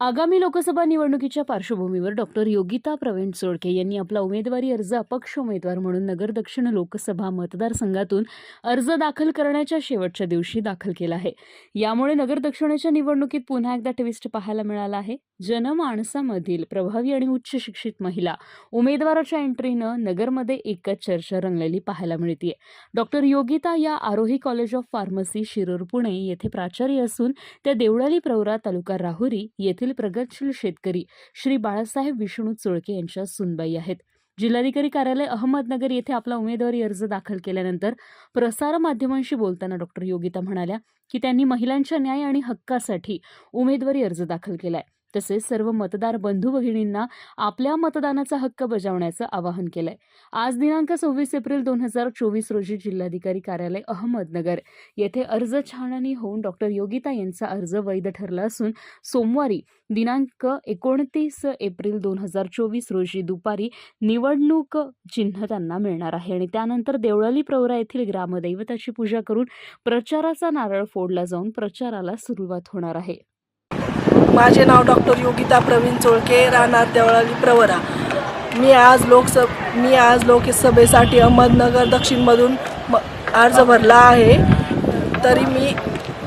आगामी लोकसभा निवडणुकीच्या पार्श्वभूमीवर डॉक्टर योगिता प्रवीण चोळके यांनी आपला उमेदवारी अर्ज अपक्ष उमेदवार म्हणून नगर दक्षिण लोकसभा मतदारसंघातून अर्ज दाखल करण्याच्या शेवटच्या दिवशी दाखल केला आहे. यामुळे नगर दक्षिणच्या निवडणुकीत पुन्हा एकदा ट्विस्ट पाहायला मिळाला आहे. जनमानसामधील प्रभावी आणि उच्च शिक्षित महिला उमेदवाराच्या एंट्रीनं नगरमध्ये एकच चर्चा रंगलेली पाहायला मिळते. डॉक्टर योगिता या Arohi college of pharmacy Shirur Pune येथे प्राचार्य असून त्या देवळाली प्रवरा तालुका राहुरी येथील प्रगतशील शेतकरी श्री बाळासाहेब विष्णू चोळके यांच्या सुनबाई आहेत. जिल्हाधिकारी कार्यालय अहमदनगर येथे आपला उमेदवारी अर्ज दाखल केल्यानंतर प्रसार माध्यमांशी बोलताना डॉक्टर योगिता म्हणाल्या की त्यांनी महिलांच्या न्याय आणि हक्कासाठी उमेदवारी अर्ज दाखल केलाय. तसेच सर्व मतदार बंधू भगिनींना आपल्या मतदानाचा हक्क बजावण्याचं आवाहन केलंय. आज दिनांक 26 एप्रिल 2024 रोजी जिल्हाधिकारी कार्यालय अहमदनगर येथे अर्ज छाननी होऊन डॉक्टर योगिता यांचा अर्ज वैध ठरला असून सोमवारी दिनांक 29 एप्रिल 2024 रोजी दुपारी निवडणूक चिन्ह त्यांना मिळणार आहे आणि त्यानंतर देवळाली प्रवरा येथील ग्रामदैवताची पूजा करून प्रचाराचा नारळ फोडला जाऊन प्रचाराला सुरुवात होणार आहे. माझे नाव डॉक्टर योगिता प्रवीण चोळके, राहणार देवळाली प्रवरा. मी आज लोकसभेसाठी अहमदनगर दक्षिणमधून अर्ज भरला आहे. तरी मी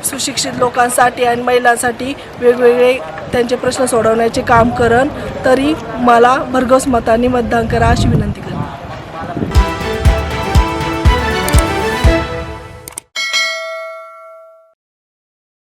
सुशिक्षित लोकांसाठी आणि महिलांसाठी वेगवेगळे त्यांचे प्रश्न सोडवण्याचे काम करन. तरी मला भरघोस मतांनी मतदान करा अशी विनंती.